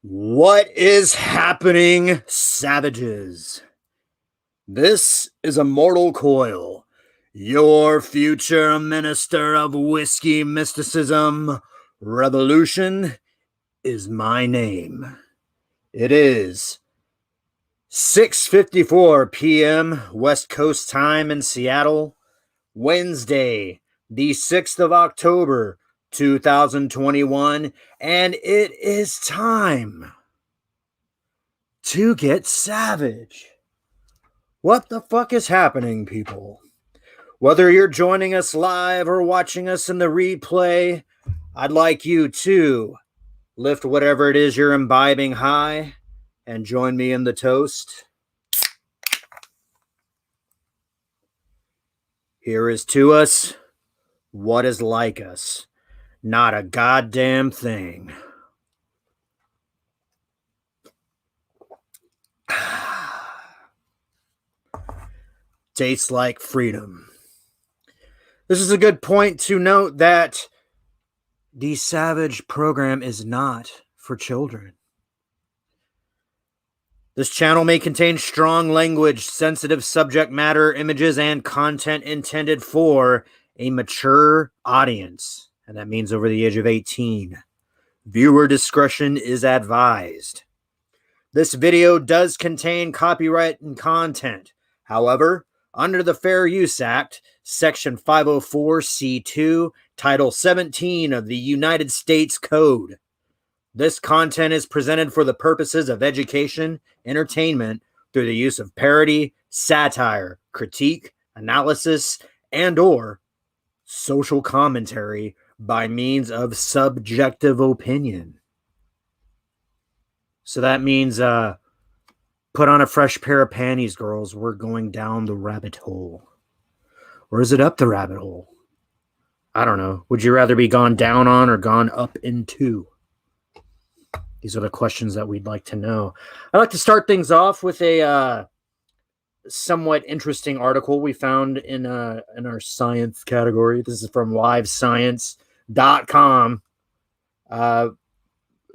What is happening, savages? This is Immortal Coil, your future minister of whiskey mysticism. Revolution is my name. It is 6:54 p.m. West Coast time in Seattle, Wednesday, the 6th of October, 2021, and it is time to get savage. What the fuck is happening, people? Whether you're joining us live or watching us in the replay, I'd like you to lift whatever it is you're imbibing high and join me in the toast. Here is to us what is like us. Not a goddamn thing. Tastes like freedom. This is a good point to note that the Savage program is not for children. This channel may contain strong language, sensitive subject matter, images, and content intended for a mature audience, and that means over the age of 18. Viewer discretion is advised. This video does contain copyrighted content. However, under the Fair Use Act, Section 504(c)(2), Title 17 of the United States Code, this content is presented for the purposes of education, entertainment, through the use of parody, satire, critique, analysis, and/or social commentary by means of subjective opinion. So that means put on a fresh pair of panties, girls. We're going down the rabbit hole. Or is it up the rabbit hole? I don't know. Would you rather be gone down on or gone up into? These are the questions that we'd like to know. I'd like to start things off with a somewhat interesting article we found in our science category. This is from livescience.com,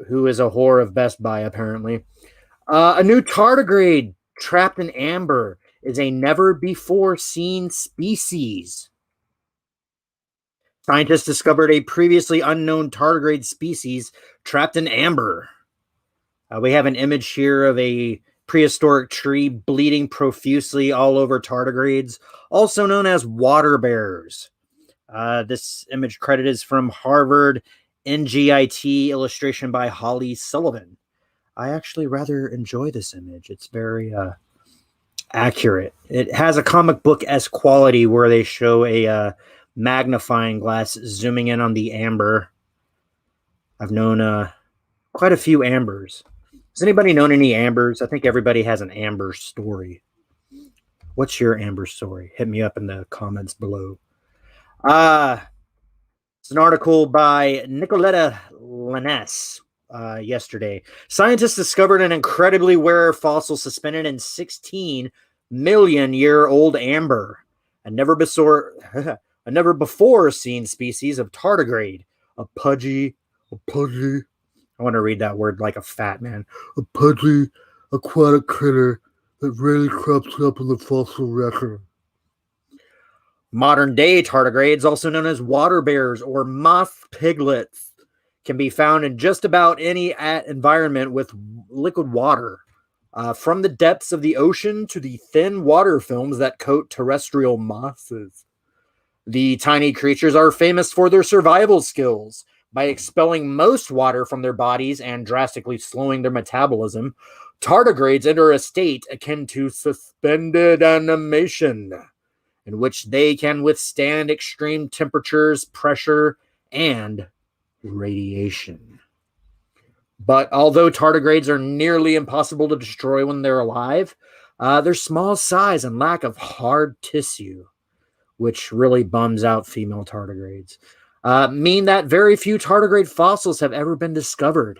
who is a whore of Best Buy, apparently. A new tardigrade trapped in amber is a never-before-seen species. Scientists discovered a previously unknown tardigrade species trapped in amber. We have an image here of a prehistoric tree bleeding profusely all over tardigrades, also known as water bears. This image credit is from Harvard NGIT, illustration by Holly Sullivan. I actually rather enjoy this image. It's very accurate. It has a comic book-esque quality where they show a magnifying glass zooming in on the amber. I've known quite a few ambers. Has anybody known any ambers? I think everybody has an amber story. What's your amber story? Hit me up in the comments below. It's an article by Nicoletta Laness yesterday. Scientists discovered an incredibly rare fossil suspended in 16 million year old amber. A never before seen species of tardigrade. A pudgy. I want to read that word like a fat man. A pudgy aquatic critter that rarely crops up in the fossil record. Modern-day tardigrades, also known as water bears or moth piglets, can be found in just about any environment with liquid water. From the depths of the ocean to the thin water films that coat terrestrial mosses. The tiny creatures are famous for their survival skills. By expelling most water from their bodies and drastically slowing their metabolism, tardigrades enter a state akin to suspended animation, in which they can withstand extreme temperatures, pressure, and radiation. But although tardigrades are nearly impossible to destroy when they're alive, their small size and lack of hard tissue, which really bums out female tardigrades, mean that very few tardigrade fossils have ever been discovered.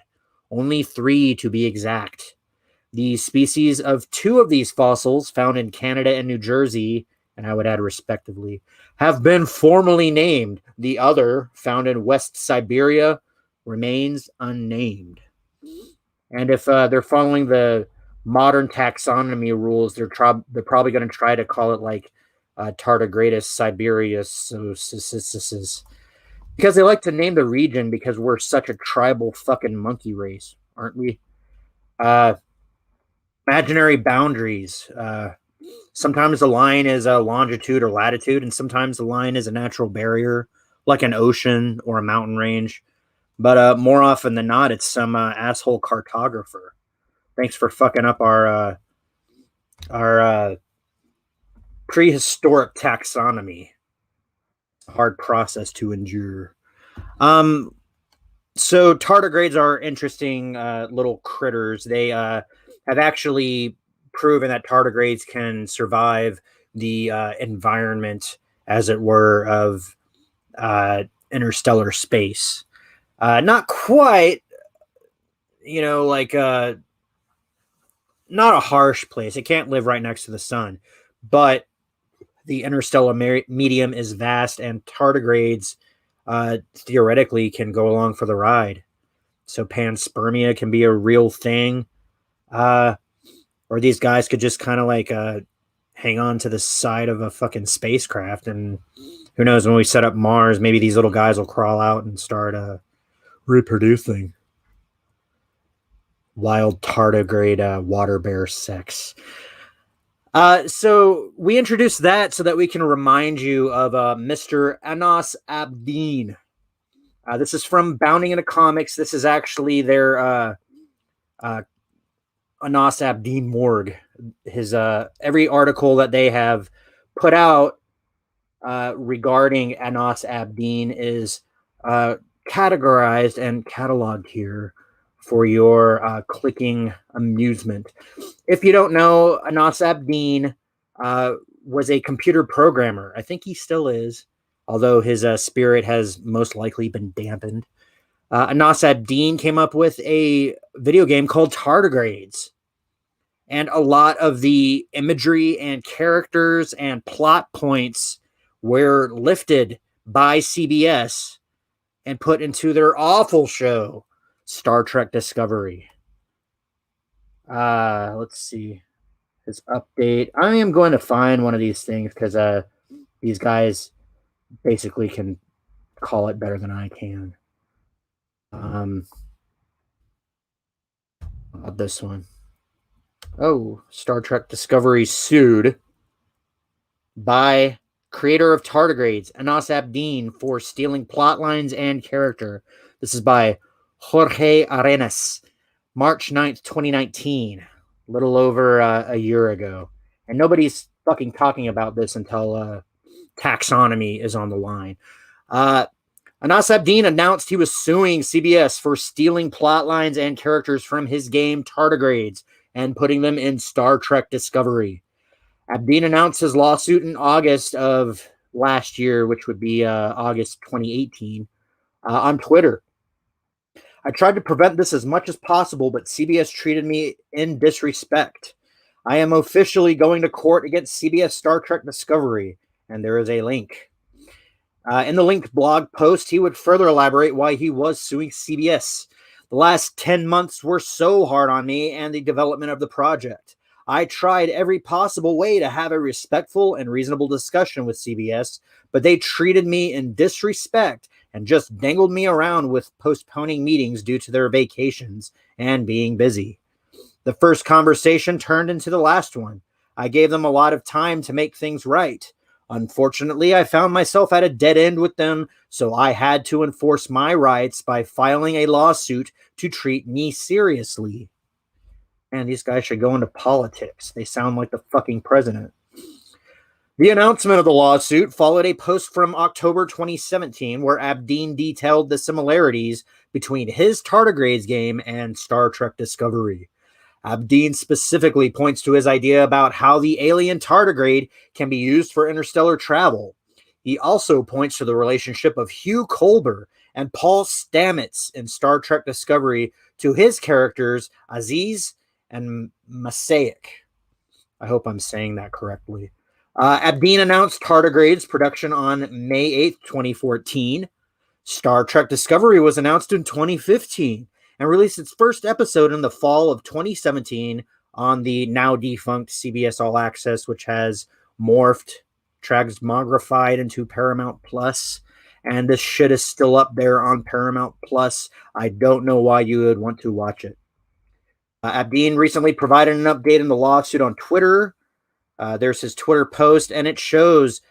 Only 3 to be exact. The species of 2 of these fossils, found in Canada and New Jersey, and I would add respectively, have been formally named. The other, found in West Siberia, remains unnamed. And if they're following the modern taxonomy rules, they're probably going to try to call it like Tardigrades siberius, because they like to name the region because we're such a tribal fucking monkey race, aren't we? Uh, Imaginary boundaries. Sometimes the line is a longitude or latitude, and sometimes the line is a natural barrier, like an ocean or a mountain range. But more often than not, it's some asshole cartographer. Thanks for fucking up our prehistoric taxonomy. Hard process to endure. So tardigrades are interesting little critters. They have actually proven that tardigrades can survive the environment, as it were, of interstellar space. Not quite, like not a harsh place. It can't live right next to the sun, but the interstellar medium is vast, and tardigrades theoretically can go along for the ride. So panspermia can be a real thing, or these guys could just kind of like hang on to the side of a fucking spacecraft, and who knows, when we set up Mars, maybe these little guys will crawl out and start reproducing. Wild tardigrade water bear sex. So we introduced that so that we can remind you of Mr. Anas Abdeen. This is from Bounding into Comics. This is actually their Anas Abdeen morgue. His every article that they have put out regarding Anas Abdeen is categorized and cataloged here for your clicking amusement. If you don't know, Anas Abdeen was a computer programmer. I think he still is, although his spirit has most likely been dampened. Anas Abdeen came up with a video game called Tardigrades. And a lot of the imagery and characters and plot points were lifted by CBS and put into their awful show, Star Trek Discovery. Let's see his update. I am going to find one of these things because these guys basically can call it better than I can. This one. Oh, Star Trek Discovery sued by creator of Tardigrades, Anas Abdeen, for stealing plot lines and character. This is by Jorge Arenas, March 9th, 2019, a little over a year ago. And nobody's fucking talking about this until taxonomy is on the line. Anas Abdeen announced he was suing CBS for stealing plot lines and characters from his game Tardigrades and putting them in Star Trek Discovery. Abdeen announced his lawsuit in August of last year, which would be August 2018, on Twitter. I tried to prevent this as much as possible, but CBS treated me in disrespect. I am officially going to court against CBS Star Trek Discovery, and there is a link. In the linked blog post, he would further elaborate why he was suing CBS. The last 10 months were so hard on me and the development of the project. I tried every possible way to have a respectful and reasonable discussion with CBS, but they treated me in disrespect and just dangled me around with postponing meetings due to their vacations and being busy. The first conversation turned into the last one. I gave them a lot of time to make things right. Unfortunately, I found myself at a dead end with them, so I had to enforce my rights by filing a lawsuit to treat me seriously. And these guys should go into politics. They sound like the fucking president. The announcement of the lawsuit followed a post from October 2017 where Abdeen detailed the similarities between his Tardigrades game and Star Trek Discovery. Abdeen specifically points to his idea about how the alien tardigrade can be used for interstellar travel. He also points to the relationship of Hugh Culber and Paul Stamets in Star Trek Discovery to his characters Aziz and Masaic. I hope I'm saying that correctly. Abdeen announced Tardigrades production on May 8th, 2014. Star Trek Discovery was announced in 2015. and released its first episode in the fall of 2017 on the now defunct CBS All Access, which has morphed, transmogrified into Paramount Plus. And this shit is still up there on Paramount Plus. I don't know why you would want to watch it. Abdeen recently provided an update in the lawsuit on Twitter. There's his Twitter post, and it shows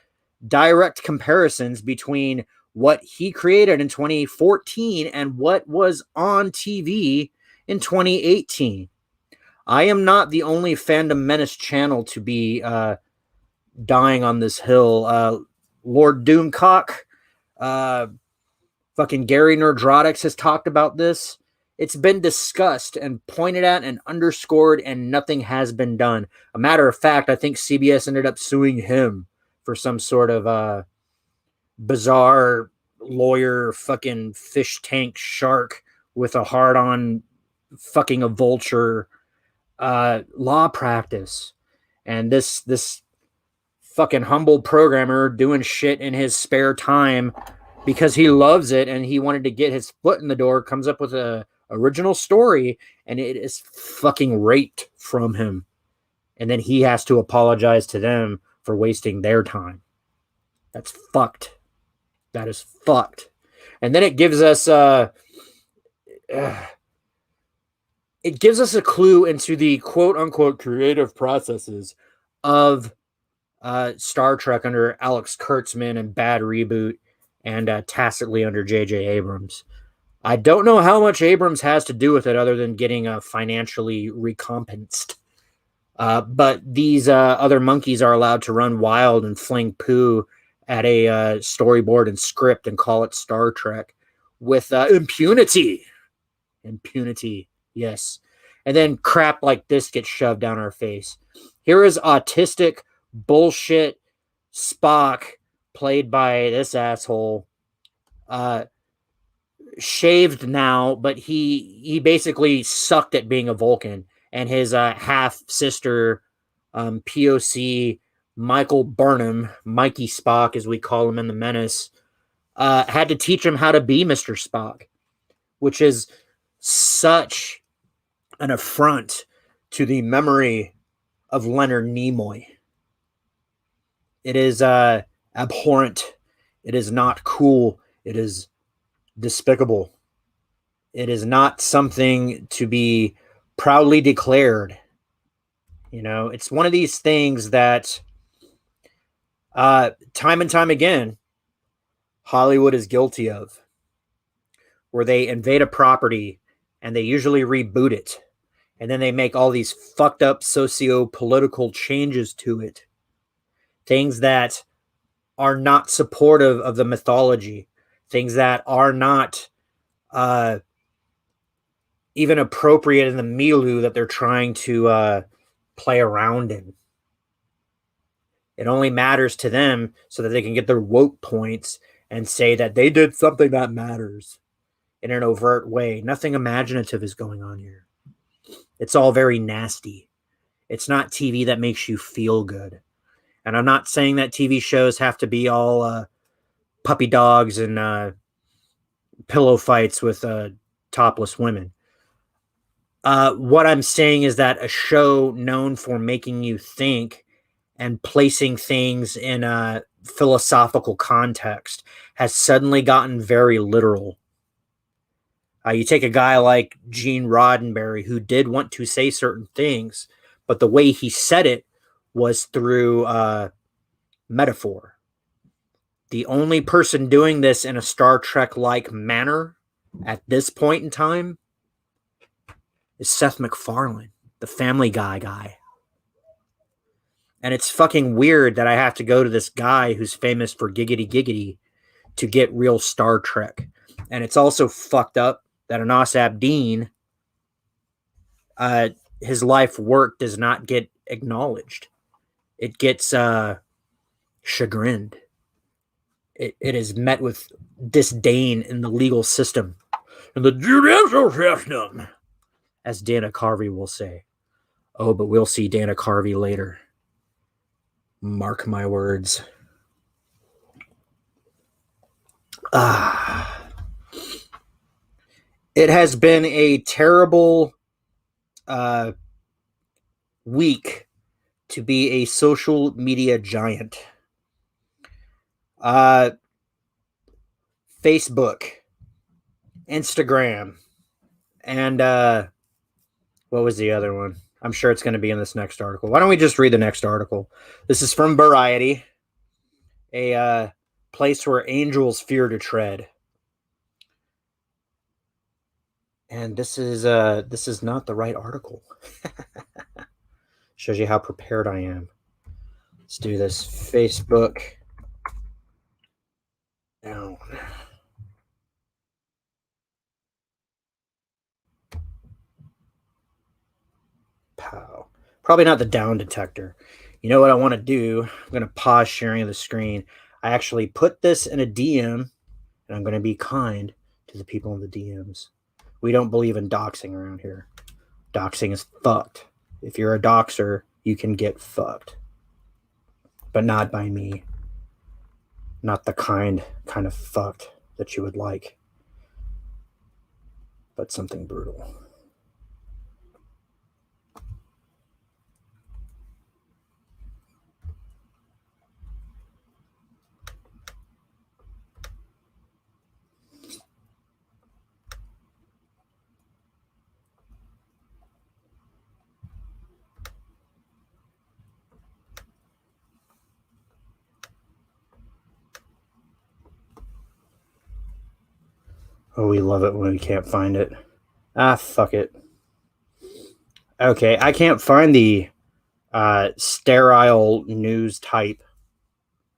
direct comparisons between what he created in 2014 and what was on TV in 2018. I am not the only Fandom Menace channel to be dying on this hill. Lord Doomcock, fucking Gary Nerdrotics has talked about this. It's been discussed and pointed at and underscored, and nothing has been done. A matter of fact, I think CBS ended up suing him for some sort of bizarre lawyer fucking fish tank shark with a hard-on fucking a vulture law practice. And this fucking humble programmer doing shit in his spare time because he loves it and he wanted to get his foot in the door comes up with a original story, and it is fucking raped from him, and then he has to apologize to them for wasting their time. That's fucked. That is fucked. And then it gives us a clue into the quote unquote creative processes of Star Trek under Alex Kurtzman and Bad Reboot, and tacitly under J.J. Abrams. I don't know how much Abrams has to do with it other than getting financially recompensed. But these other monkeys are allowed to run wild and fling poo at a storyboard and script and call it Star Trek with impunity. Impunity, yes. And then crap like this gets shoved down our face. Here is autistic bullshit Spock, played by this asshole, shaved now, but he basically sucked at being a Vulcan, and his half sister, POC Michael Burnham, Mikey Spock as we call him in the Menace, had to teach him how to be Mr. Spock, which is such an affront to the memory of Leonard Nimoy. It is abhorrent. It is not cool. It is despicable. It is not something to be proudly declared. You know, it's one of these things that time and time again, Hollywood is guilty of, where they invade a property and they usually reboot it. And then they make all these fucked up socio-political changes to it. Things that are not supportive of the mythology. Things that are not even appropriate in the milieu that they're trying to play around in. It only matters to them so that they can get their woke points and say that they did something that matters in an overt way. Nothing imaginative is going on here. It's all very nasty. It's not TV that makes you feel good. And I'm not saying that TV shows have to be all puppy dogs and pillow fights with topless women. What I'm saying is that a show known for making you think and placing things in a philosophical context has suddenly gotten very literal. You take a guy like Gene Roddenberry, who did want to say certain things, but the way he said it was through metaphor. The only person doing this in a Star Trek-like manner at this point in time is Seth MacFarlane, the Family Guy guy. And it's fucking weird that I have to go to this guy who's famous for giggity giggity to get real Star Trek. And it's also fucked up that Anas Abdeen, his life work does not get acknowledged. It gets chagrined. It is met with disdain in the legal system. In the judicial system, as Dana Carvey will say. Oh, but we'll see Dana Carvey later. Mark my words. It has been a terrible week to be a social media giant. Facebook, Instagram, and what was the other one? I'm sure it's going to be in this next article. Why don't we just read the next article? This is from Variety, a place where angels fear to tread. And this is not the right article. Shows you how prepared I am. Let's do this. Facebook down. Pow. Probably not the down detector. You know what I want to do? I'm going to pause sharing of the screen. I actually put this in a DM, and I'm going to be kind to the people in the DMs. We don't believe in doxing around here. Doxing is fucked. If you're a doxer, you can get fucked. But not by me. Not the kind of fucked that you would like. But something brutal. Oh, we love it when we can't find it. Ah, fuck it. Okay, I can't find the sterile news type,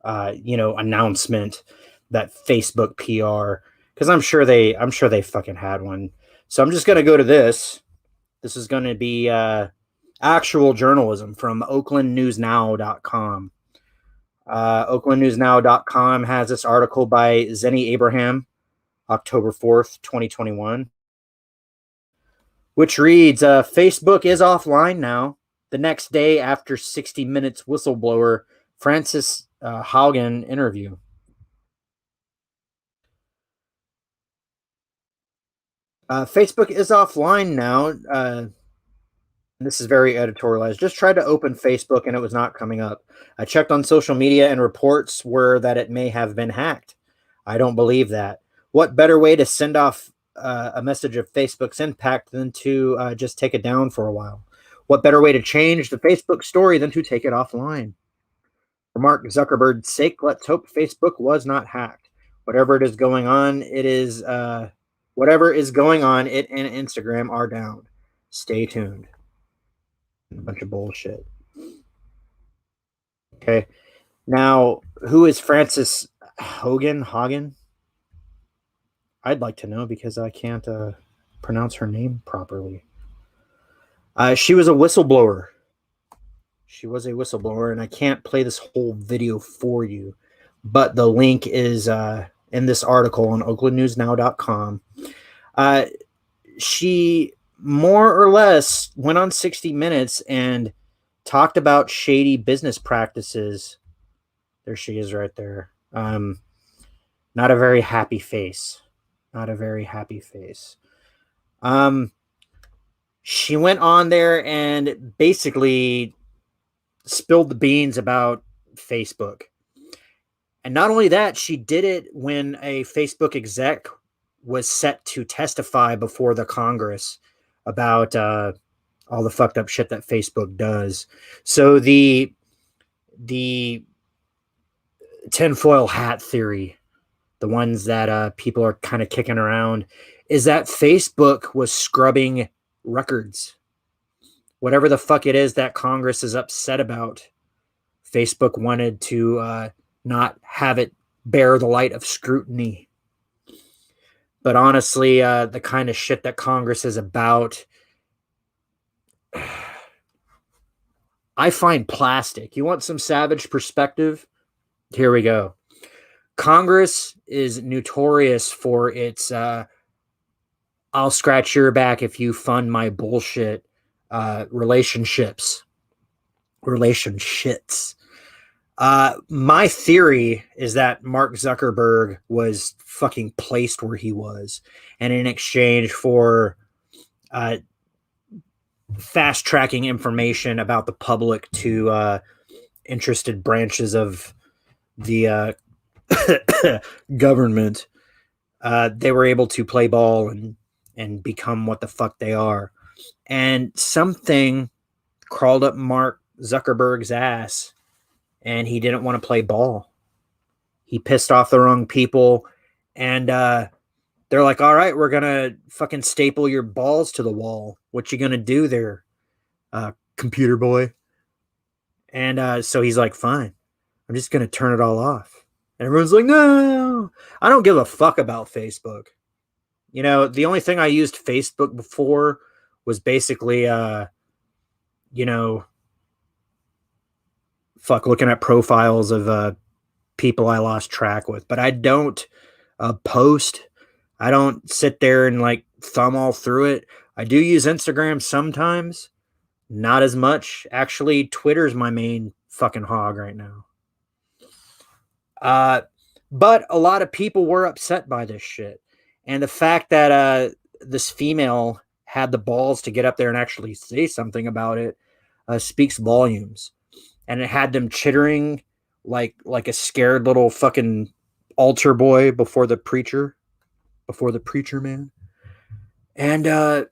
announcement that Facebook PR, because I'm sure they fucking had one. So I'm just gonna go to this. This is gonna be actual journalism from OaklandNewsNow.com. OaklandNewsNow.com has this article by Zenny Abraham, October 4th, 2021, which reads, Facebook is offline now. The next day after 60 Minutes whistleblower Francis Haugen interview. Facebook is offline now. This is very editorialized. Just tried to open Facebook and it was not coming up. I checked on social media and reports were that it may have been hacked. I don't believe that. What better way to send off a message of Facebook's impact than to just take it down for a while? What better way to change the Facebook story than to take it offline? For Mark Zuckerberg's sake, let's hope Facebook was not hacked. Whatever it is going on, it is whatever is going on, it and Instagram are down. Stay tuned. A bunch of bullshit. Okay. Now, who is Francis Haugen? I'd like to know because I can't pronounce her name properly. She was a whistleblower. And I can't play this whole video for you, but the link is in this article on OaklandNewsNow.com. She more or less went on 60 Minutes and talked about shady business practices. There she is right there. Not a very happy face. She went on there and basically spilled the beans about Facebook. And not only that, she did it when a Facebook exec was set to testify before the Congress about all the fucked up shit that Facebook does. So the tinfoil hat theory, the ones that people are kind of kicking around, is that Facebook was scrubbing records. Whatever the fuck it is that Congress is upset about, Facebook wanted to not have it bear the light of scrutiny. But honestly, the kind of shit that Congress is about, I find plastic. You want some savage perspective? Here we go. Congress is notorious for its I'll scratch your back if you fund my bullshit relationships. My theory is that Mark Zuckerberg was fucking placed where he was, and in exchange for uh, fast tracking information about the public to interested branches of the government, they were able to play ball and become what the fuck they are. And something crawled up Mark Zuckerberg's ass, and he didn't want to play ball. He pissed off the wrong people, and they're like, "All right, we're gonna fucking staple your balls to the wall. What you gonna do there, computer boy?" And so he's like, "Fine, I'm just gonna turn it all off." And everyone's like, "No, I don't give a fuck about Facebook." You know, the only thing I used Facebook before was basically, you know, fuck, looking at profiles of people I lost track with. But I don't post. I don't sit there and like thumb all through it. I do use Instagram sometimes, not as much. Actually, Twitter's my main fucking hog right now. But a lot of people were upset by this shit. And the fact that this female had the balls to get up there and actually say something about it speaks volumes. And it had them chittering like a scared little fucking altar boy before the preacher man. And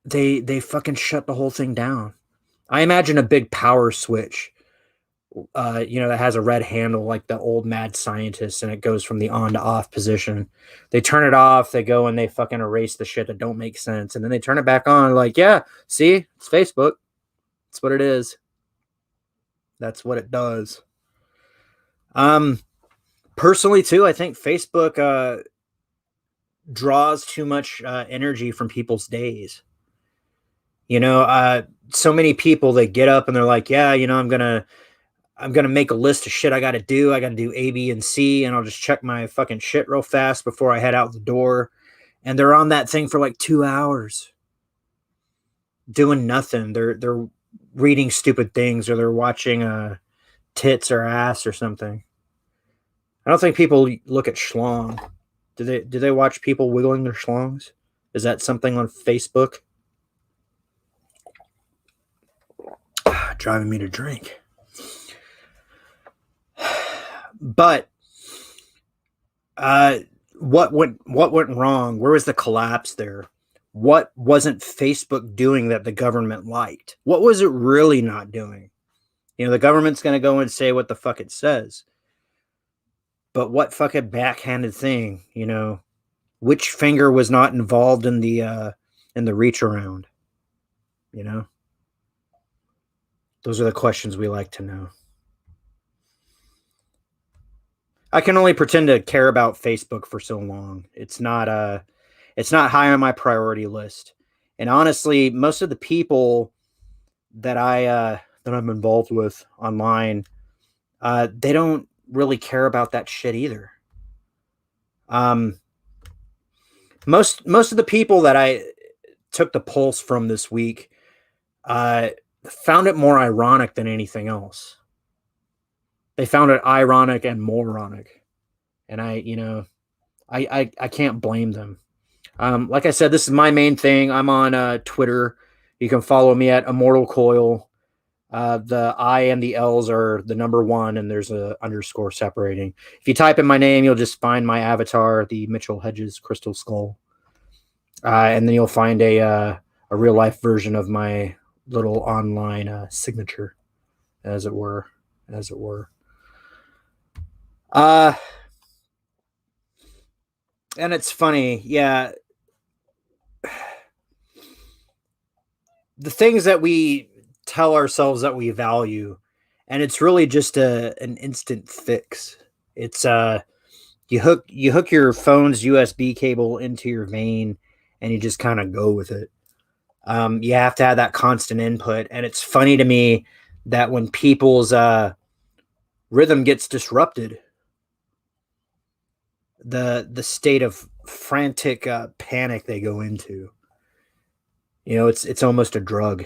they fucking shut the whole thing down. I imagine a big power switch, that has a red handle like the old mad scientist, and it goes from the on to off position. They turn it off, they go and they fucking erase the shit that don't make sense, and then they turn it back on. Like, yeah, see, it's Facebook. That's what it is. That's what it does. Personally, too, I think Facebook draws too much energy from people's days. So many people, they get up and they're like, yeah, I'm gonna make a list of shit I gotta do. I gotta do A, B, and C, and I'll just check my fucking shit real fast before I head out the door. And they're on that thing for like 2 hours doing nothing. They're reading stupid things, or they're watching tits or ass or something. I don't think people look at schlong. Do they watch people wiggling their schlongs? Is that something on Facebook? Driving me to drink. But what went wrong? Where was the collapse there? What wasn't Facebook doing that the government liked? What was it really not doing? The government's going to go and say what the fuck it says. But what fucking backhanded thing, which finger was not involved in the reach around? Those are the questions we like to know. I can only pretend to care about Facebook for so long. It's not high on my priority list. And honestly, most of the people that I'm involved with online, they don't really care about that shit either. Most of the people that I took the pulse from this week found it more ironic than anything else. They found it ironic and moronic. And I can't blame them. Like I said, this is my main thing. I'm on Twitter. You can follow me at Immortal Coil. The I and the L's are the number 1, and there's a underscore separating. If you type in my name, you'll just find my avatar, the Mitchell Hedges Crystal Skull. And then you'll find a real life version of my little online signature, as it were. And it's funny, yeah. The things that we tell ourselves that we value, and it's really just an instant fix. It's you hook your phone's USB cable into your vein, and you just kind of go with it. You have to have that constant input, and it's funny to me that when people's rhythm gets disrupted, the state of frantic panic they go into, it's almost a drug.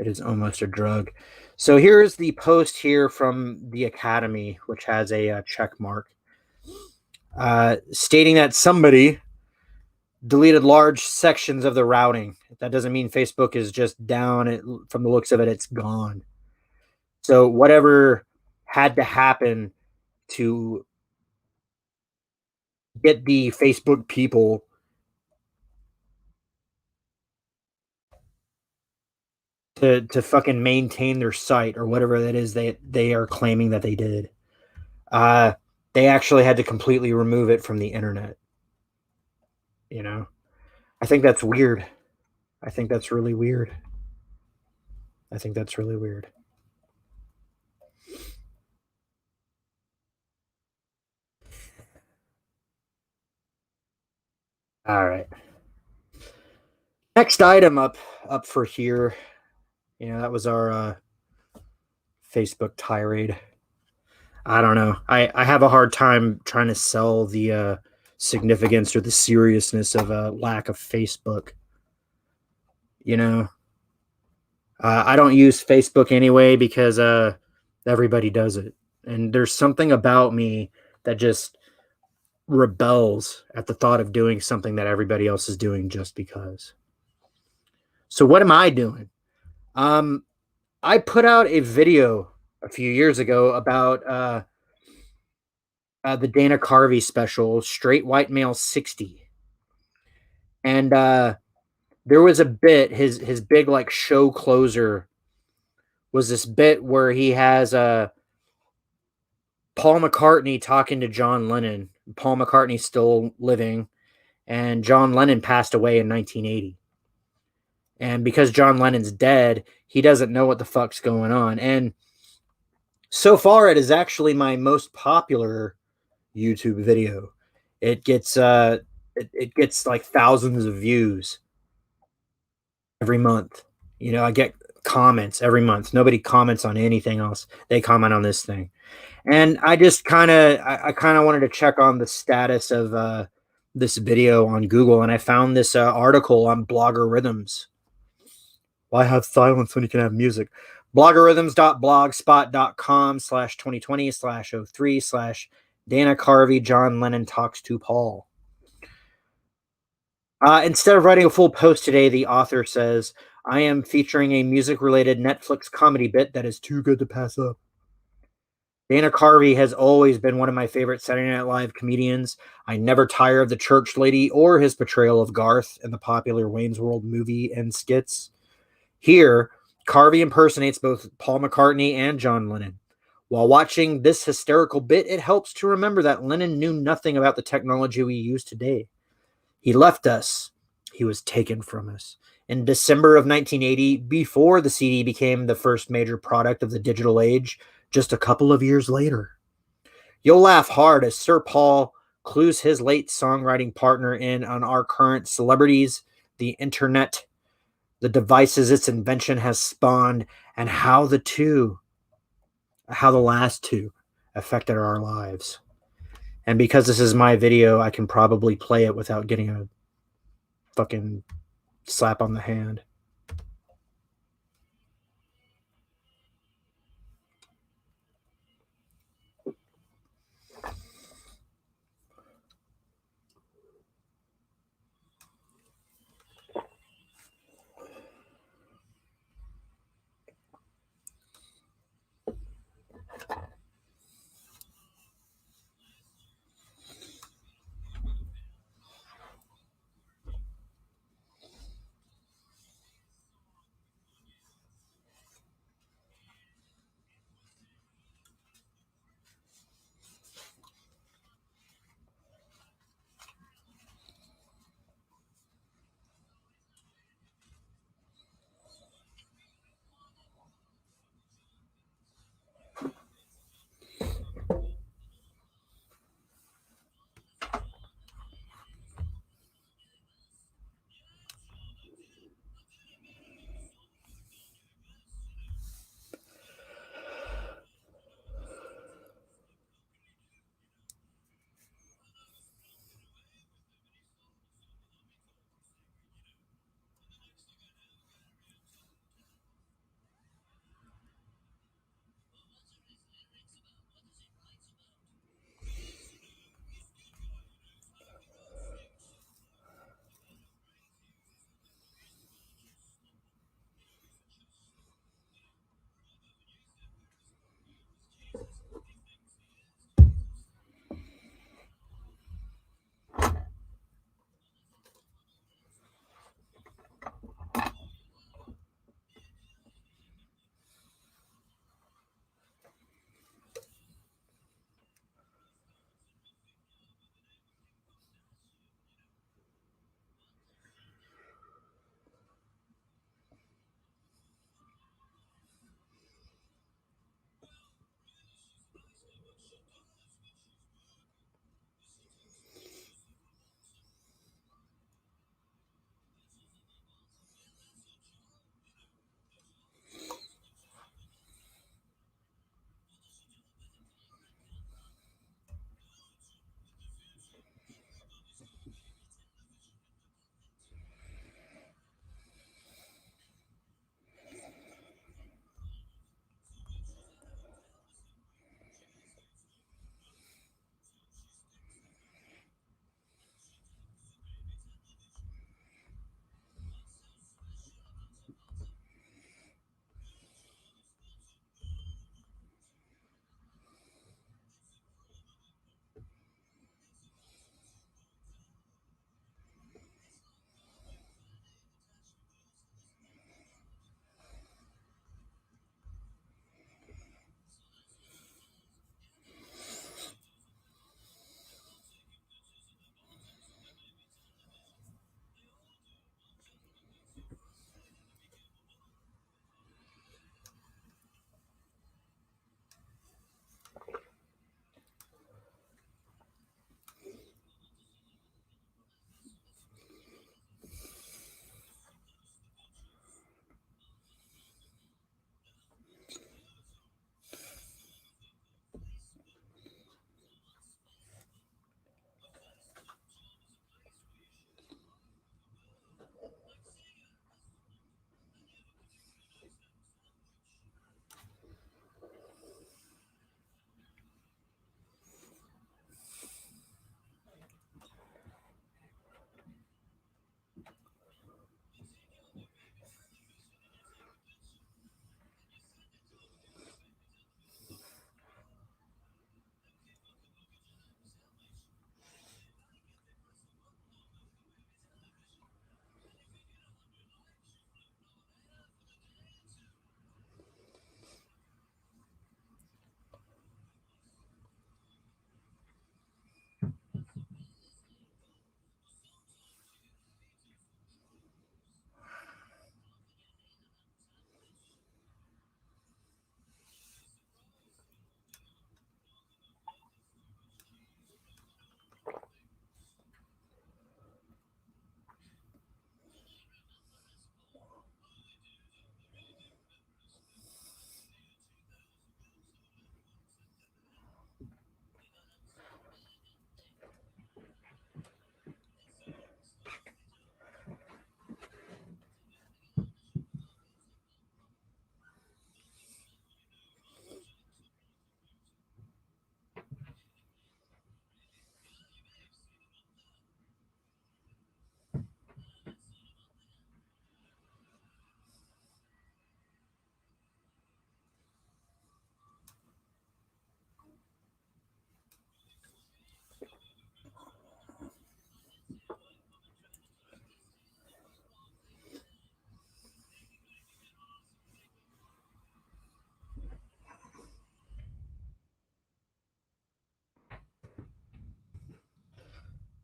It is almost a drug. So here's the post here from the Academy, which has a check mark, stating that somebody deleted large sections of the routing. That doesn't mean Facebook is just down. From the looks of it, it's gone. So whatever had to happen to get the Facebook people to fucking maintain their site or whatever that is they are claiming that they did. Uh, they actually had to completely remove it from the internet. You know, I think that's weird. I think that's really weird. I think that's really weird. All right. Next item up for here. That was our Facebook tirade. I don't know. I have a hard time trying to sell the significance or the seriousness of a lack of Facebook. You know, I don't use Facebook anyway because everybody does it, and there's something about me that just rebels at the thought of doing something that everybody else is doing just because. So what am I doing? Um, I put out a video a few years ago about the Dana Carvey special, Straight White Male 60. And there was a bit, his big like show closer was this bit where he has Paul McCartney talking to John Lennon. Paul McCartney's still living, and John Lennon passed away in 1980. And because John Lennon's dead, he doesn't know what the fuck's going on. And so far, it is actually my most popular YouTube video. It gets it gets like thousands of views every month. I get comments every month. Nobody comments on anything else. They comment on this thing. And I just I kind of wanted to check on the status of this video on Google, and I found this article on Bloggerhythms. Why have silence when you can have music? Bloggerhythms.blogspot.com/2020/03/ Dana Carvey, John Lennon talks to Paul. Instead of writing a full post today, the author says, I am featuring a music-related Netflix comedy bit that is too good to pass up. Dana Carvey has always been one of my favorite Saturday Night Live comedians. I never tire of the church lady or his portrayal of Garth in the popular Wayne's World movie and skits. Here, Carvey impersonates both Paul McCartney and John Lennon. While watching this hysterical bit, it helps to remember that Lennon knew nothing about the technology we use today. He left us. He was taken from us. In December of 1980, before the CD became the first major product of the digital age, just a couple of years later. You'll laugh hard as Sir Paul clues his late songwriting partner in on our current celebrities, the internet, the devices its invention has spawned, and how the last two affected our lives. And because this is my video, I can probably play it without getting a fucking slap on the hand.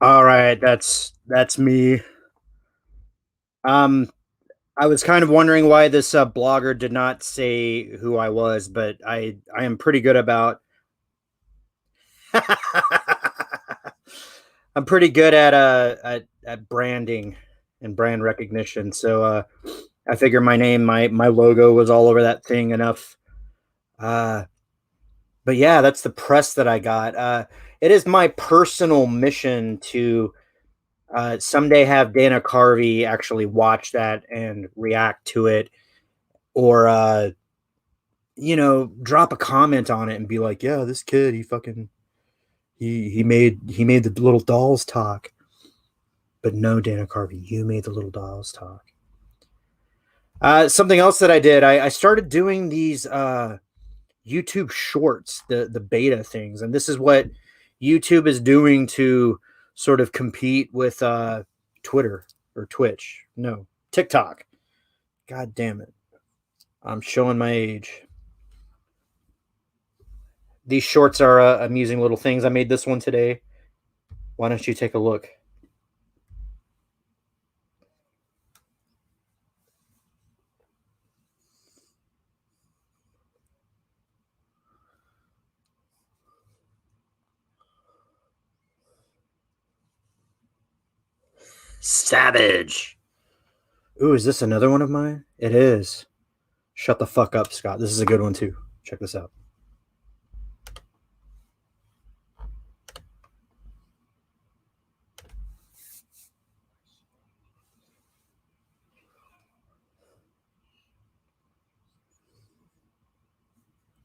All right, that's me. Um, I was kind of wondering why this blogger did not say who I was, but I am pretty good about. I'm pretty good at branding and brand recognition. So I figure my name, my logo was all over that thing enough. Uh, but yeah, that's the press that I got. It is my personal mission to someday have Dana Carvey actually watch that and react to it, or drop a comment on it and be like, "Yeah, this kid, he fucking he made the little dolls talk." But no, Dana Carvey, you made the little dolls talk. Something else that I did, I started doing these YouTube shorts, the beta things, and this is what YouTube is doing to sort of compete with Twitter or Twitch. No, TikTok. God damn it. I'm showing my age. These shorts are amusing little things. I made this one today. Why don't you take a look? Savage. Ooh, is this another one of mine? It is. Shut the fuck up, Scott. This is a good one too. Check this out.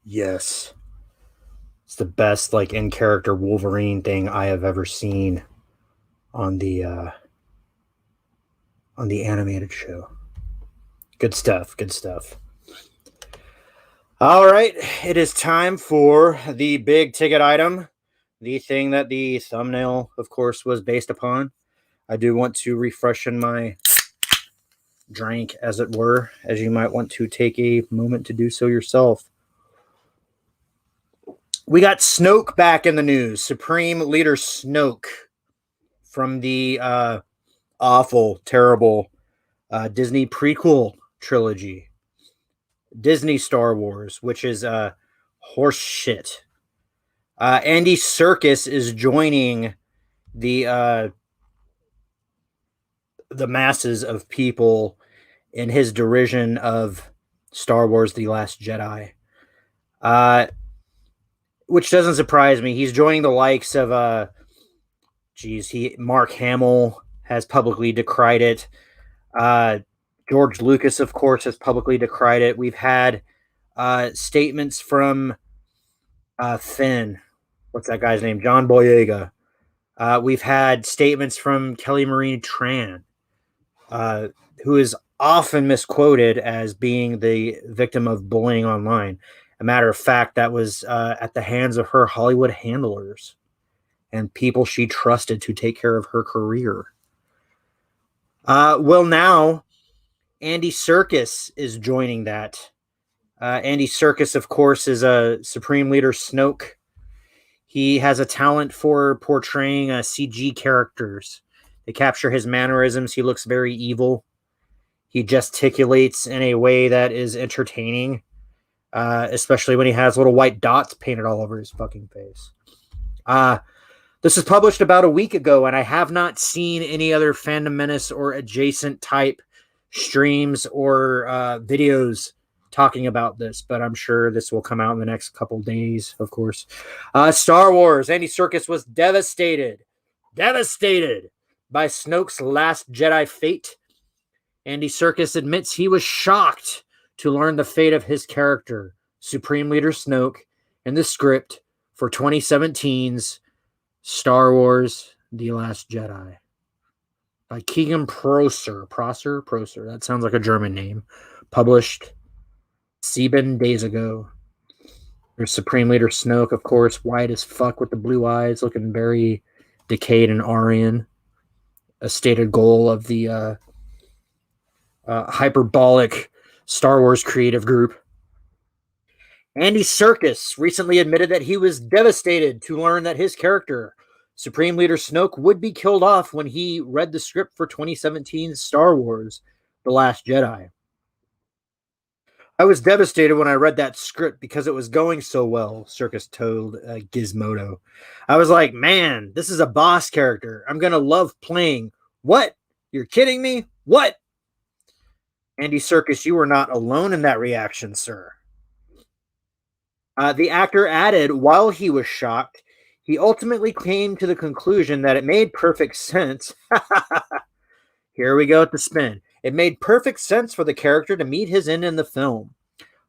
Yes. It's the best like in character Wolverine thing I have ever seen on the animated show. Good stuff. Good stuff. All right, it is time for the big ticket item, the thing that the thumbnail, of course, was based upon. I do want to refreshen my drink, as it were, as you might want to take a moment to do so yourself. We got Snoke back in the news. Supreme Leader Snoke from the awful, terrible Disney prequel trilogy, Disney Star Wars, which is horse shit. Andy Serkis is joining the masses of people in his derision of Star Wars: The Last Jedi, which doesn't surprise me. He's joining the likes of Mark Hamill has publicly decried it. George Lucas, of course, has publicly decried it. We've had statements from Finn. What's that guy's name? John Boyega. We've had statements from Kelly Marie Tran, who is often misquoted as being the victim of bullying online. A matter of fact, that was at the hands of her Hollywood handlers and people she trusted to take care of her career. Well, now Andy Serkis is joining that. Andy Serkis, of course, is a Supreme Leader Snoke. He has a talent for portraying CG characters. They capture his mannerisms. He looks very evil. He gesticulates in a way that is entertaining, especially when he has little white dots painted all over his fucking face. This was published about a week ago, and I have not seen any other Fandom Menace or adjacent type streams or videos talking about this, but I'm sure this will come out in the next couple days, of course. Star Wars. Andy Serkis was devastated by Snoke's Last Jedi fate. Andy Serkis admits he was shocked to learn the fate of his character, Supreme Leader Snoke, in the script for 2017's Star Wars: The Last Jedi by Keegan Prosser. That sounds like a German name. Published 7 days ago. There's Supreme Leader Snoke, of course, white as fuck with the blue eyes, looking very decayed and Aryan. A stated goal of the hyperbolic Star Wars creative group. Andy Serkis recently admitted that he was devastated to learn that his character, Supreme Leader Snoke would be killed off when he read the script for 2017's Star Wars The Last Jedi. I was devastated when I read that script because it was going so well, Circus told Gizmodo. I was like, man, this is a boss character. I'm going to love playing. What? You're kidding me? What? Andy Serkis, you were not alone in that reaction, sir. The actor added, while he was shocked, he ultimately came to the conclusion that it made perfect sense. Here we go at the spin. It made perfect sense for the character to meet his end in the film.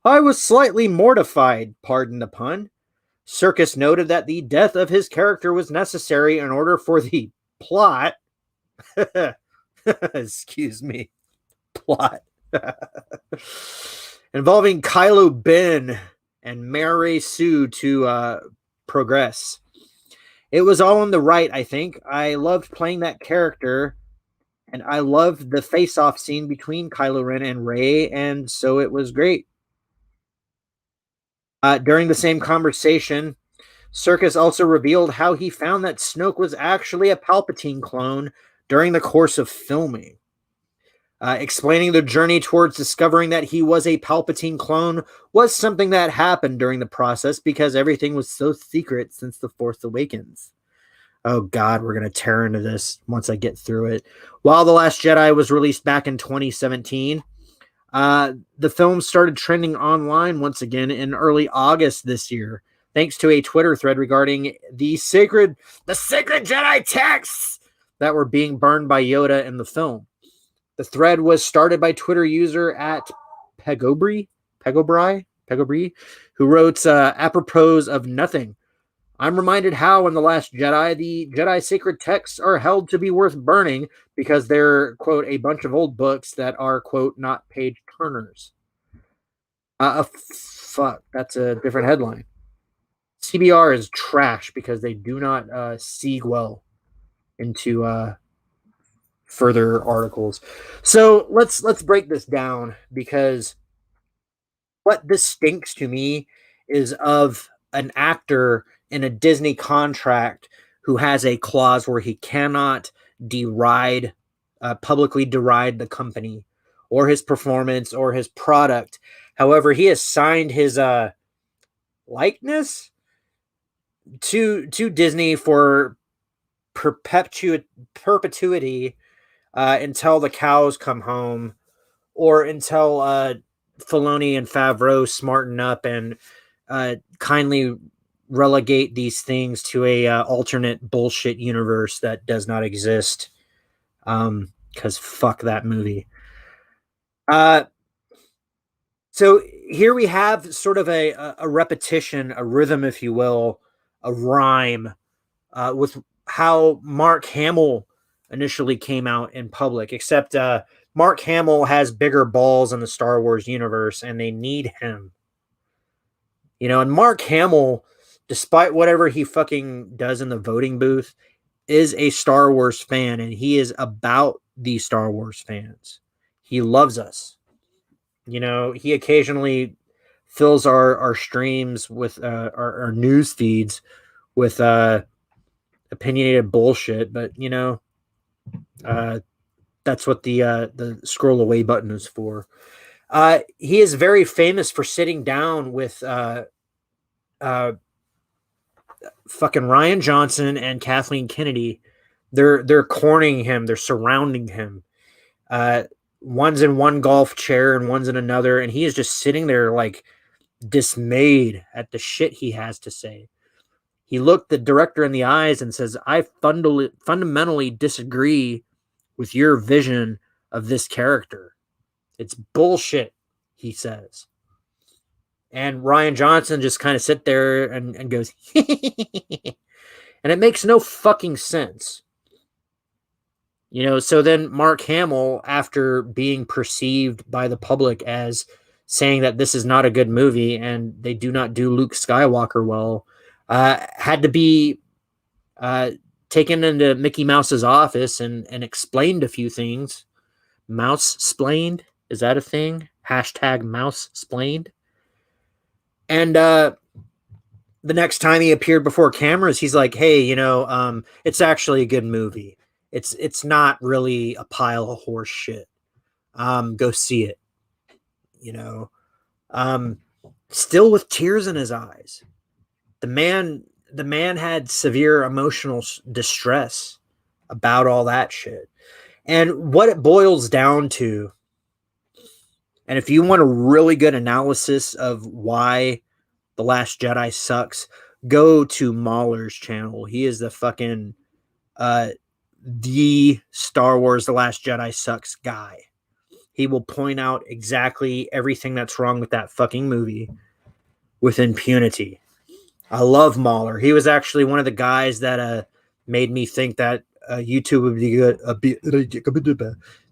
I was slightly mortified, pardon the pun. Serkis noted that the death of his character was necessary in order for the plot. Excuse me. Plot. Involving Kylo Ben and Mary Sue to progress. It was all on the right, I think. I loved playing that character, and I loved the face-off scene between Kylo Ren and Rey, and so it was great. During the same conversation, Serkis also revealed how he found that Snoke was actually a Palpatine clone during the course of filming. Explaining the journey towards discovering that he was a Palpatine clone was something that happened during the process because everything was so secret since The Force Awakens. Oh God, we're going to tear into this once I get through it. While The Last Jedi was released back in 2017, the film started trending online once again in early August this year, thanks to a Twitter thread regarding the sacred Jedi texts that were being burned by Yoda in the film. The thread was started by Twitter user at Pegobri, who wrote, apropos of nothing. I'm reminded how in The Last Jedi, the Jedi sacred texts are held to be worth burning because they're, quote, a bunch of old books that are, quote, not page turners. Fuck, that's a different headline. CBR is trash because they do not segue well into further articles. So let's break this down, because what this stinks to me is of an actor in a Disney contract who has a clause where he cannot publicly deride the company or his performance or his product. However, he has signed his likeness to Disney for perpetuity until the cows come home, or until Filoni and Favreau smarten up and kindly relegate these things to a alternate bullshit universe that does not exist. Because fuck that movie. So here we have sort of a repetition, a rhythm, if you will, a rhyme with how Mark Hamill initially came out in public, except Mark Hamill has bigger balls in the Star Wars universe and they need him. You know, and Mark Hamill, despite whatever he fucking does in the voting booth, is a Star Wars fan, and he is about the Star Wars fans. He loves us. You know, he occasionally fills our streams with our news feeds with opinionated bullshit, but you know, that's what the scroll away button is for. He is very famous for sitting down with fucking Ryan Johnson and Kathleen Kennedy. They're cornering him. They're surrounding him. One's in one golf chair and one's in another, and he is just sitting there like dismayed at the shit he has to say. He looked the director in the eyes and says, I fundamentally disagree with your vision of this character. It's bullshit, he says. And Ryan Johnson just kind of sit there and goes, and it makes no fucking sense. You know, so then Mark Hamill, after being perceived by the public as saying that this is not a good movie and they do not do Luke Skywalker well, had to be taken into Mickey Mouse's office and explained a few things. Mouse-splained? Is that a thing? Hashtag mouse-splained? And the next time he appeared before cameras, he's like, "Hey, it's actually a good movie. It's not really a pile of horse shit. Go see it." You know, um, still with tears in his eyes. The man had severe emotional distress about all that shit. And what it boils down to, and if you want a really good analysis of why The Last Jedi sucks, go to Mahler's channel. He is uh the Star Wars The Last Jedi sucks guy. He will point out exactly everything that's wrong with that fucking movie with impunity. I love Mahler. He was actually one of the guys that made me think that YouTube would be good.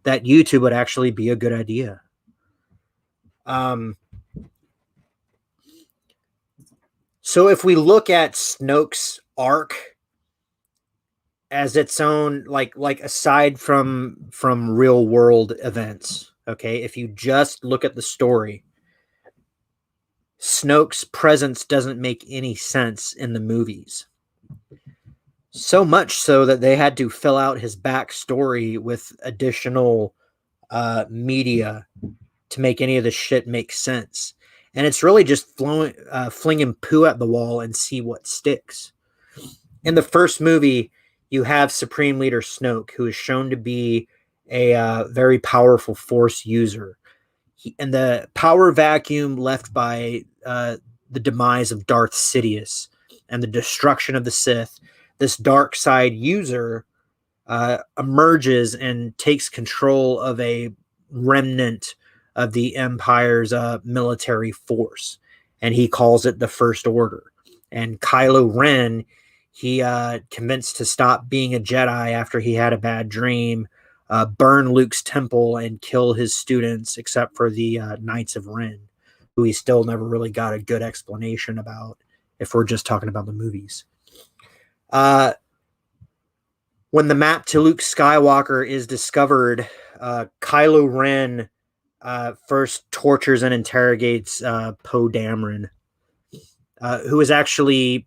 That YouTube would actually be a good idea. So if we look at Snoke's arc as its own, like aside from real world events, okay, if you just look at the story, Snoke's presence doesn't make any sense in the movies. So much so that they had to fill out his backstory with additional media to make any of this shit make sense. And it's really just flinging poo at the wall and see what sticks. In the first movie, you have Supreme Leader Snoke, who is shown to be a very powerful Force user. And the power vacuum left by the demise of Darth Sidious and the destruction of the Sith, this dark side user emerges and takes control of a remnant of the Empire's military force, and he calls it the First Order. And Kylo Ren, he convinced to stop being a Jedi after he had a bad dream, burn Luke's temple, and kill his students, except for the Knights of Ren, who he still never really got a good explanation about, if we're just talking about the movies. When the map to Luke Skywalker is discovered, Kylo Ren first tortures and interrogates Poe Dameron, who is actually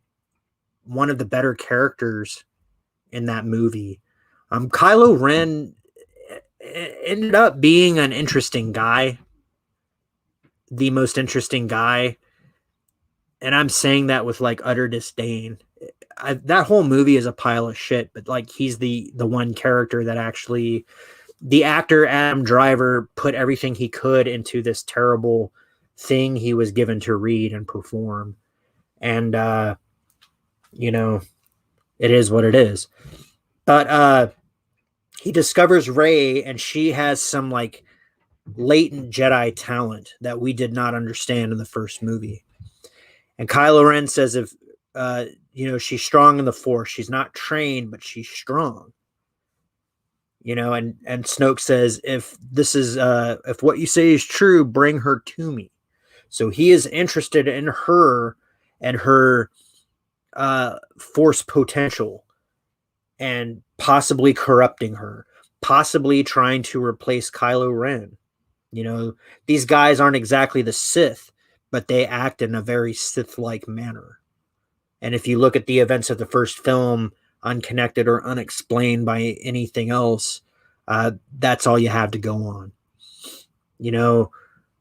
one of the better characters in that movie. Kylo Ren ended up being an interesting guy, the most interesting guy, and I'm saying that with like utter disdain. That whole movie is a pile of shit, but like he's the one character that actually, the actor Adam Driver put everything he could into this terrible thing he was given to read and perform. And it is what it is. But he discovers Rey, and she has some like latent Jedi talent that we did not understand in the first movie. And Kylo Ren says if she's strong in the Force, she's not trained, but she's strong. And Snoke says, if what you say is true, bring her to me. So he is interested in her and her Force potential, and possibly corrupting her, possibly trying to replace Kylo Ren. These guys aren't exactly the Sith, but they act in a very Sith-like manner. And if you look at the events of the first film, unconnected or unexplained by anything else, that's all you have to go on.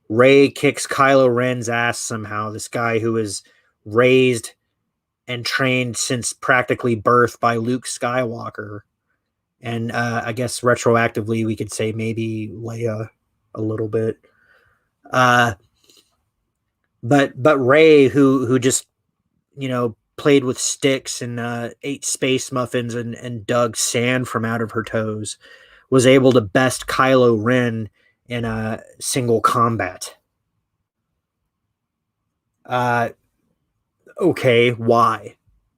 Rey kicks Kylo Ren's ass somehow, this guy who is raised and trained since practically birth by Luke Skywalker. And I guess retroactively we could say maybe Leia a little bit. But Rey, who just played with sticks and ate space muffins and dug sand from out of her toes, was able to best Kylo Ren in a single combat. Okay, why?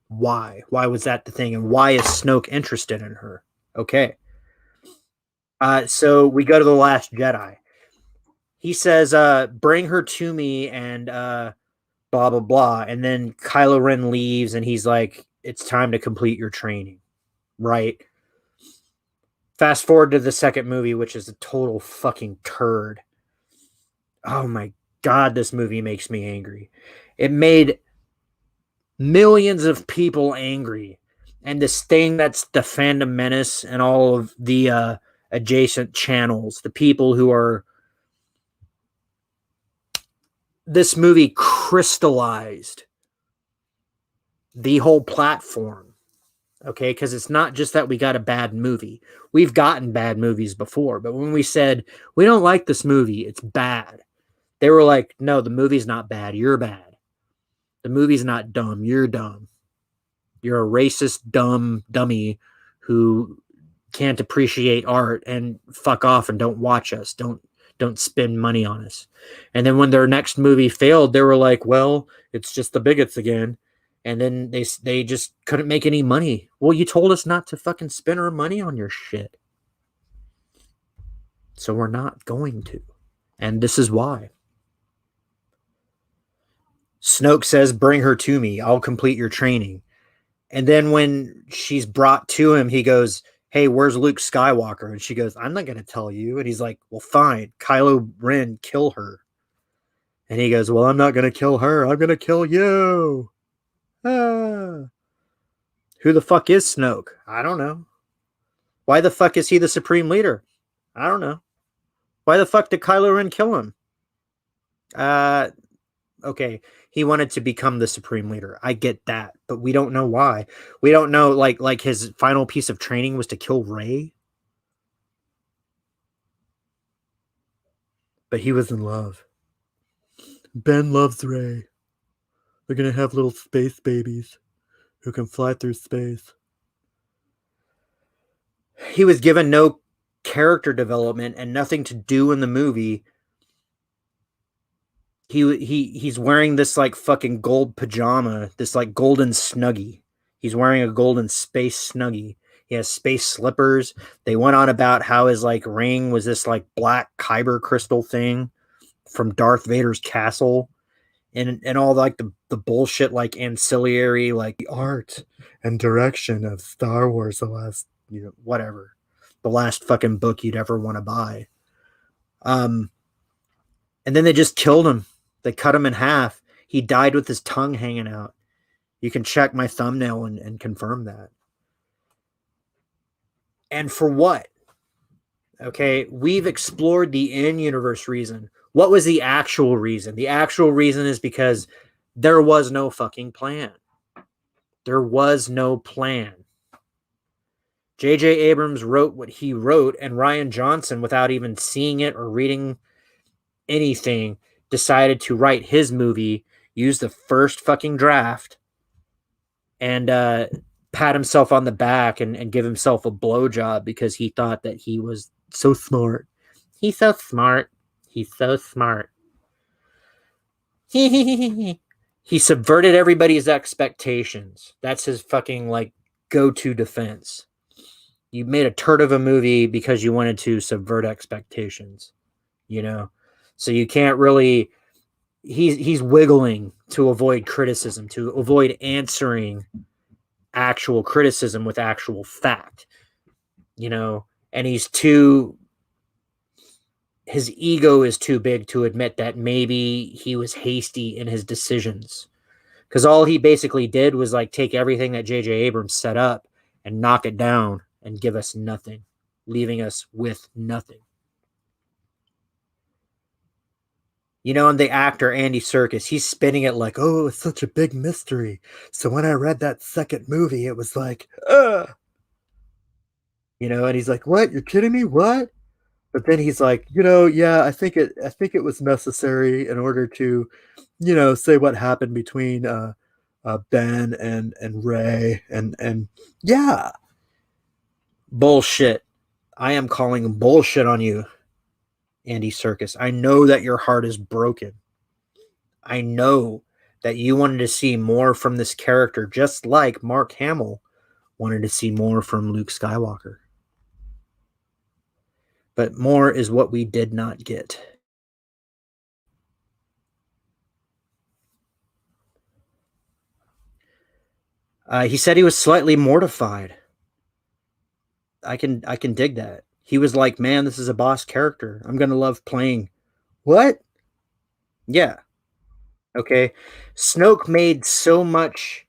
Why was that the thing? And why is Snoke interested in her? Okay. So we go to The Last Jedi. He says, bring her to me, and blah, blah, blah. And then Kylo Ren leaves, and he's like, it's time to complete your training. Right? Fast forward to the second movie, which is a total fucking turd. Oh my God, this movie makes me angry. It made millions of people angry, and this thing that's the Fandom Menace and all of the adjacent channels, the people who are this movie crystallized the whole platform. Okay, because it's not just that we got a bad movie. We've gotten bad movies before, but when we said we don't like this movie, it's bad, they were like, no, the movie's not bad, you're bad. The movie's not dumb, you're dumb. You're a racist, dumb dummy who can't appreciate art, and fuck off and don't watch us. Don't spend money on us. And then when their next movie failed, they were like, well, it's just the bigots again. And then they just couldn't make any money. Well, you told us not to fucking spend our money on your shit. So we're not going to. And this is why. Snoke says, bring her to me. I'll complete your training. And then when she's brought to him, he goes, hey, where's Luke Skywalker? And she goes, I'm not going to tell you. And he's like, well, fine. Kylo Ren, kill her. And he goes, well, I'm not going to kill her. I'm going to kill you. Ah. Who the fuck is Snoke? I don't know. Why the fuck is he the supreme leader? I don't know. Why the fuck did Kylo Ren kill him? Okay, he wanted to become the supreme leader. I get that, but we don't know why. We don't know, like his final piece of training was to kill Rey. But he was in love. Ben loves Rey. They're gonna have little space babies who can fly through space. He was given no character development and nothing to do in the movie. He's wearing this like fucking gold pajama, this like golden snuggie. He's wearing a golden space snuggie. He has space slippers. They went on about how his like ring was this like black kyber crystal thing from Darth Vader's castle, and all like the bullshit like ancillary like art and direction of Star Wars, the last, whatever, the last fucking book you'd ever want to buy. And then they just killed him. They cut him in half. He died with his tongue hanging out. You can check my thumbnail and confirm that. And for what? Okay, we've explored the in-universe reason. What was the actual reason? The actual reason is because there was no fucking plan. There was no plan. J.J. Abrams wrote what he wrote, and Rian Johnson, without even seeing it or reading anything, decided to write his movie, use the first fucking draft, and pat himself on the back and give himself a blowjob because he thought that he was so smart. He's so smart. He's so smart. He subverted everybody's expectations. That's his fucking like go-to defense. You made a turd of a movie because you wanted to subvert expectations, So you can't really. He's wiggling to avoid criticism, to avoid answering actual criticism with actual fact, and his ego is too big to admit that maybe he was hasty in his decisions, because all he basically did was like take everything that J.J. Abrams set up and knock it down and give us nothing, leaving us with nothing. And the actor Andy Serkis, he's spinning it like, oh, it's such a big mystery. So when I read that second movie, it was like, and he's like, what? You're kidding me? What? But then he's like, yeah, I think it was necessary in order to, say what happened between Ben and Rey, and yeah. Bullshit. I am calling bullshit on you, Andy Serkis. I know that your heart is broken. I know that you wanted to see more from this character, just like Mark Hamill wanted to see more from Luke Skywalker. But more is what we did not get. He said he was slightly mortified. I can dig that. He was like, man, this is a boss character. I'm going to love playing. What? Yeah. Okay. Snoke made so much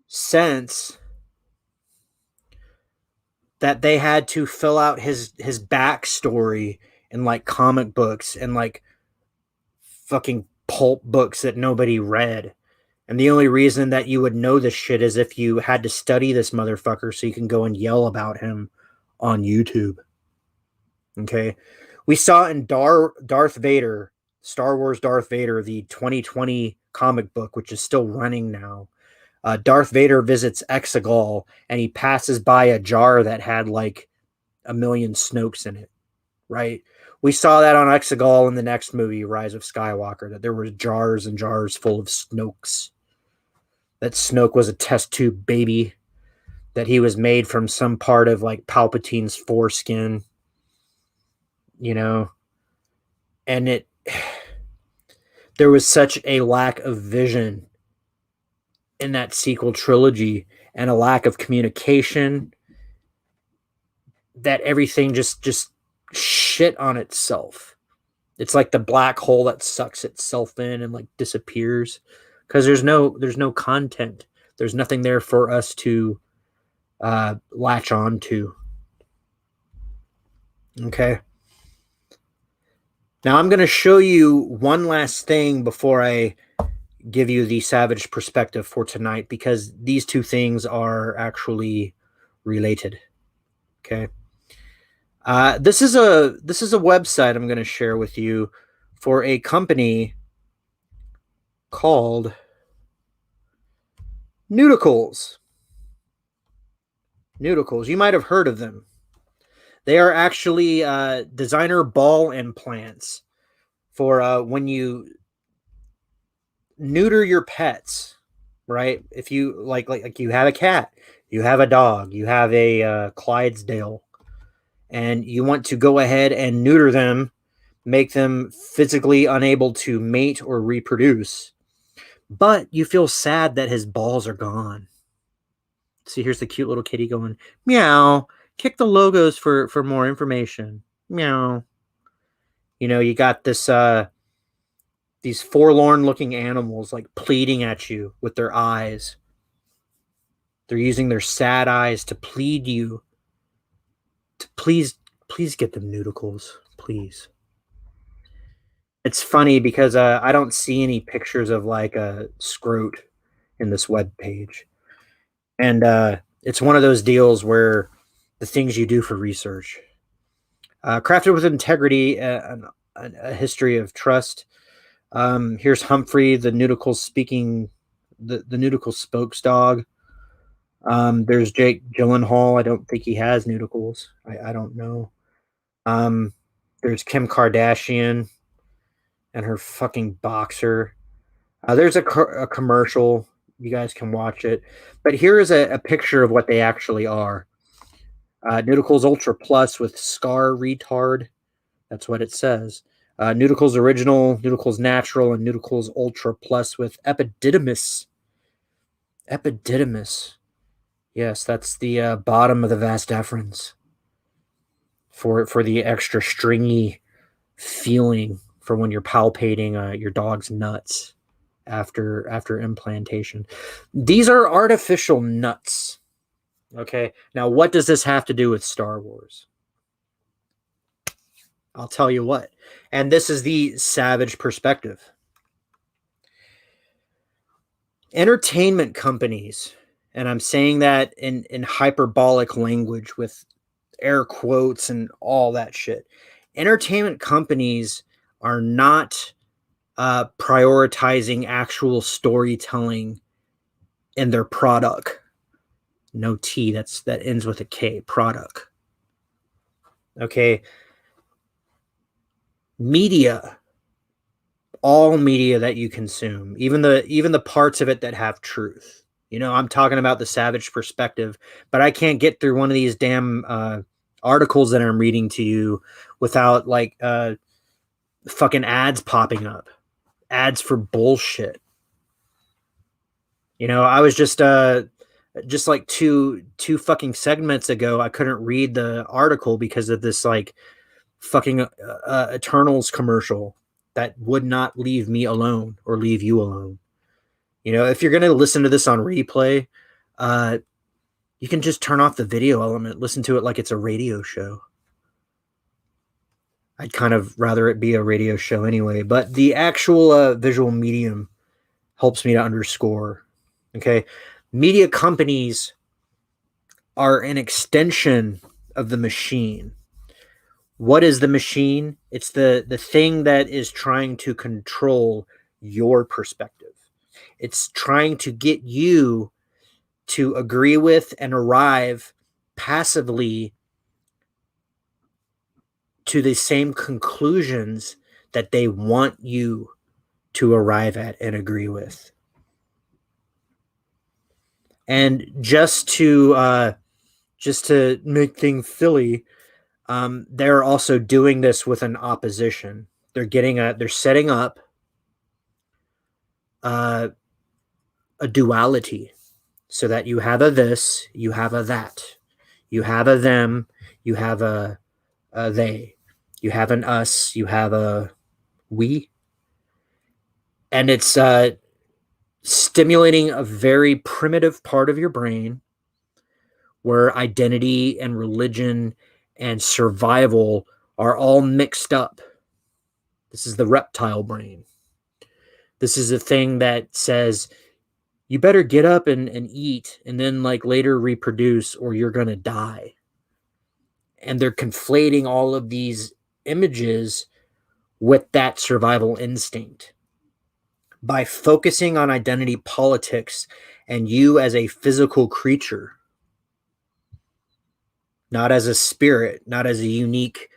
sense that they had to fill out his backstory in like comic books and like fucking pulp books that nobody read. And the only reason that you would know this shit is if you had to study this motherfucker so you can go and yell about him on YouTube. Okay. We saw in Darth Vader, Star Wars Darth Vader, the 2020 comic book, which is still running now. Darth Vader visits Exegol and he passes by a jar that had like a million Snokes in it, right? We saw that on Exegol in the next movie, Rise of Skywalker, that there were jars and jars full of Snokes. That Snoke was a test tube baby, that he was made from some part of like Palpatine's foreskin, you know, and there was such a lack of vision in that sequel trilogy and a lack of communication that everything just shit on itself. It's like the black hole that sucks itself in and like disappears because there's no content. There's nothing there for us to latch on to. Okay. Now I'm going to show you one last thing before I give you the savage perspective for tonight, because these two things are actually related. Okay. This is a website I'm going to share with you for a company called Nudicles. Nudicles. You might have heard of them. They are actually designer ball implants for when you neuter your pets, right? If you like you have a cat, you have a dog, you have a Clydesdale, and you want to go ahead and neuter them, make them physically unable to mate or reproduce, but you feel sad that his balls are gone. See, here's the cute little kitty going, meow. Kick the logos for more information. Meow. You know, you got this these forlorn looking animals like pleading at you with their eyes. They're using their sad eyes to plead you to please get them nudicles, please. It's funny because I don't see any pictures of like a scrote in this web page. And it's one of those deals where the things you do for research. Crafted with integrity, a history of trust. Here's Humphrey, the Nudicles speaking, the Nudicle spokes dog. There's Jake Gyllenhaal. I don't think he has nudicles. I don't know. There's Kim Kardashian and her fucking boxer. There's a commercial. You guys can watch it. But here is a picture of what they actually are. Nudicles Ultra Plus with scar retard. That's what it says. Nudicles Original, Nudicles Natural, and Nudicles Ultra Plus with epididymis. Epididymis. Yes, that's the bottom of the vas deferens. For the extra stringy feeling for when you're palpating your dog's nuts after implantation. These are artificial nuts. Okay, now what does this have to do with Star Wars? I'll tell you what. And this is the savage perspective. Entertainment companies, and I'm saying that in hyperbolic language with air quotes and all that shit. Entertainment companies are not prioritizing actual storytelling in their product. No T, that ends with a K, product. Okay. Media, all media that you consume, even the parts of it that have truth. You know, I'm talking about the savage perspective, but I can't get through one of these damn articles that I'm reading to you without like fucking ads popping up. Ads for bullshit. You know, I was just like two fucking segments ago, I couldn't read the article because of this like fucking Eternals commercial that would not leave me alone or leave you alone. You know, if you're going to listen to this on replay, You can just turn off the video element, listen to it like it's a radio show. I'd kind of rather it be a radio show anyway, but the actual visual medium helps me to underscore. Okay. Media companies are an extension of the machine. What is the machine? It's the thing that is trying to control your perspective. It's trying to get you to agree with and arrive passively to the same conclusions that they want you to arrive at and agree with. And just to make things silly, they're also doing this with an opposition. They're setting up a duality, so that you have a this, you have a that, you have a them, you have a they, you have an us, you have a we, and it's stimulating a very primitive part of your brain where identity and religion and survival are all mixed up. This is the reptile brain. This is a thing that says you better get up and eat and then like later reproduce or you're going to die. And they're conflating all of these images with that survival instinct. By focusing on identity politics and you as a physical creature, not as a spirit, not as a unique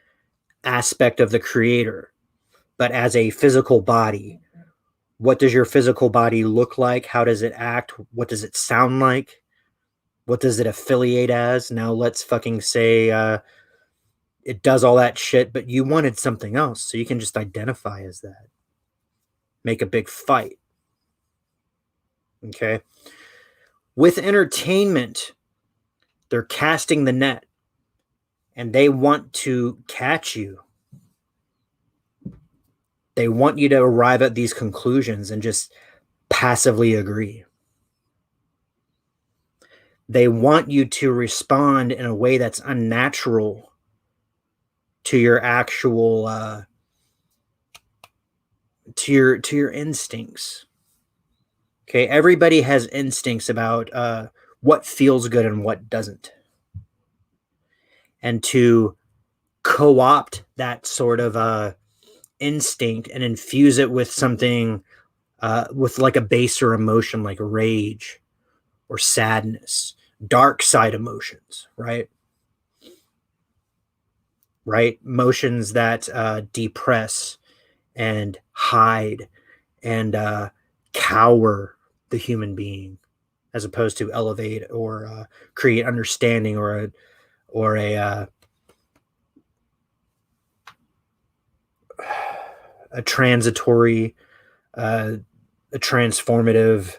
aspect of the creator, but as a physical body. What does your physical body look like? How does it act? What does it sound like? What does it affiliate as? Now let's fucking say it does all that shit, but you wanted something else, so you can just identify as that. Make a big fight. Okay? With entertainment, they're casting the net, and they want to catch you. They want you to arrive at these conclusions and just passively agree. They want you to respond in a way that's unnatural to your actual to your instincts. Okay, everybody has instincts about what feels good and what doesn't. And to co-opt that sort of instinct and infuse it with something with like a baser emotion like rage or sadness, dark side emotions, right? Right? Emotions that depress and hide and cower the human being, as opposed to elevate or create understanding or a transitory, a transformative,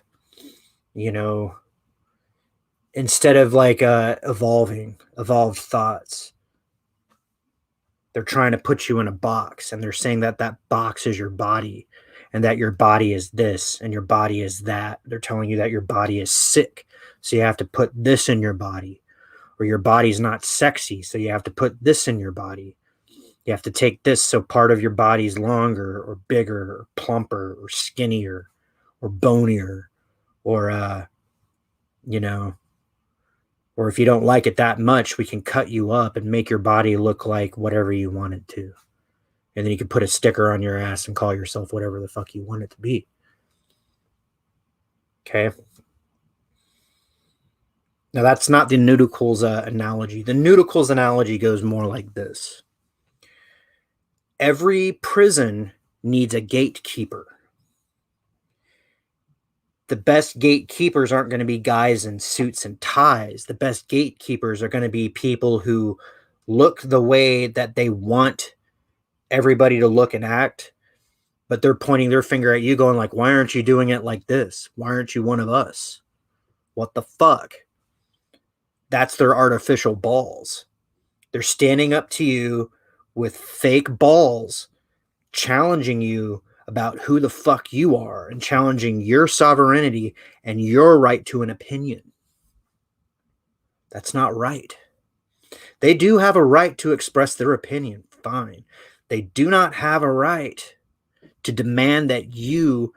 instead of like evolved thoughts. They're trying to put you in a box, and they're saying that that box is your body, and that your body is this and your body is that. They're telling you that your body is sick, so you have to put this in your body, or your body's not sexy, so you have to put this in your body. You have to take this so part of your body's longer or bigger or plumper or skinnier or bonier or or if you don't like it that much, we can cut you up and make your body look like whatever you want it to. And then you can put a sticker on your ass and call yourself whatever the fuck you want it to be. Okay. Now, that's not the Nudicles analogy. The Nudicles analogy goes more like this. Every prison needs a gatekeeper. The best gatekeepers aren't going to be guys in suits and ties. The best gatekeepers are going to be people who look the way that they want everybody to look and act, but they're pointing their finger at you going like, why aren't you doing it like this? Why aren't you one of us? What the fuck? That's their artificial balls. They're standing up to you with fake balls, challenging you about who the fuck you are and challenging your sovereignty and your right to an opinion. That's not right. They do have a right to express their opinion. Fine. They do not have a right to demand that you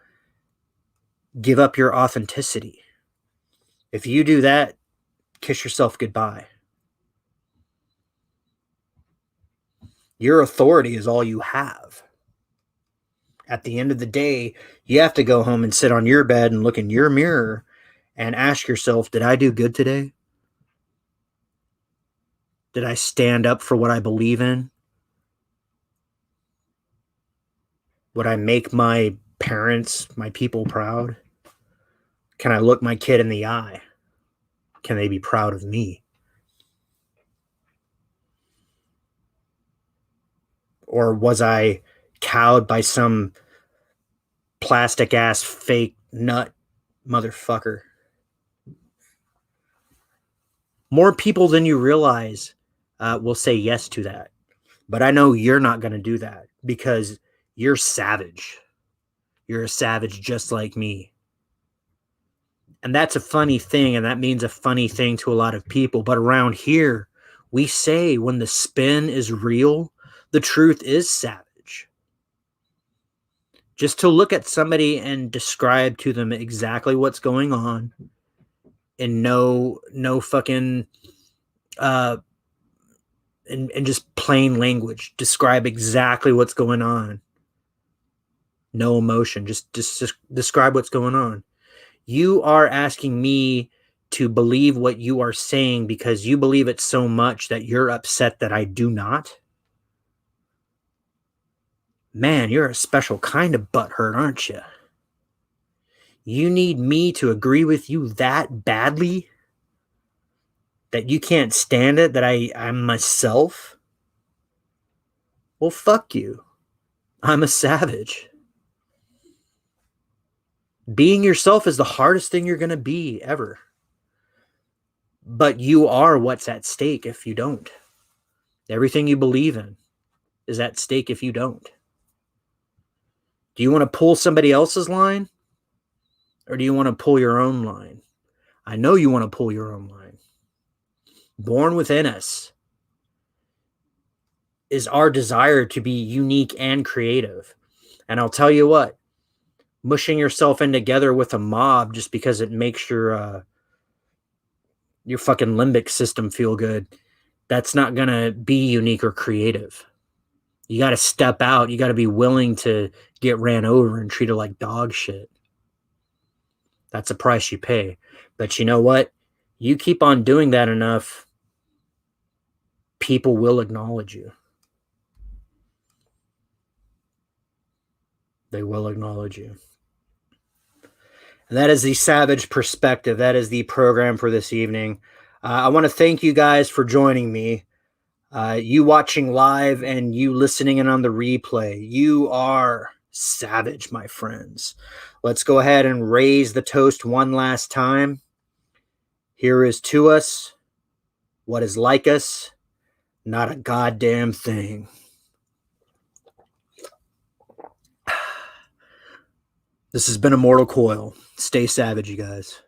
give up your authenticity. If you do that, kiss yourself goodbye. Your authority is all you have. At the end of the day, you have to go home and sit on your bed and look in your mirror and ask yourself, did I do good today? Did I stand up for what I believe in? Would I make my parents, my people proud? Can I look my kid in the eye? Can they be proud of me? Or was I cowed by some plastic ass fake nut motherfucker? More people than you realize will say yes to that. But I know you're not going to do that because you're savage. You're a savage just like me. And that's a funny thing, and that means a funny thing to a lot of people. But around here, we say when the spin is real, the truth is savage. Just to look at somebody and describe to them exactly what's going on in no fucking in just plain language, describe exactly what's going on. No emotion, just describe what's going on. You are asking me to believe what you are saying because you believe it so much that you're upset that I do not. Man, you're a special kind of butthurt, aren't you? You need me to agree with you that badly that you can't stand it, that I'm myself? Well, fuck you. I'm a savage. Being yourself is the hardest thing you're going to be ever. But you are what's at stake if you don't. Everything you believe in is at stake if you don't. Do you want to pull somebody else's line? Or do you want to pull your own line? I know you want to pull your own line. Born within us is our desire to be unique and creative. And I'll tell you what, mushing yourself in together with a mob just because it makes your fucking limbic system feel good, that's not going to be unique or creative. You got to step out. You got to be willing to get ran over and treated like dog shit. That's a price you pay. But you know what? You keep on doing that enough, people will acknowledge you. They will acknowledge you. And that is the Savage Perspective. That is the program for this evening. I want to thank you guys for joining me. You watching live and you listening in on the replay. You are savage, my friends. Let's go ahead and raise the toast one last time. Here is to us what is like us, not a goddamn thing. This has been Immortal Coil. Stay savage, you guys.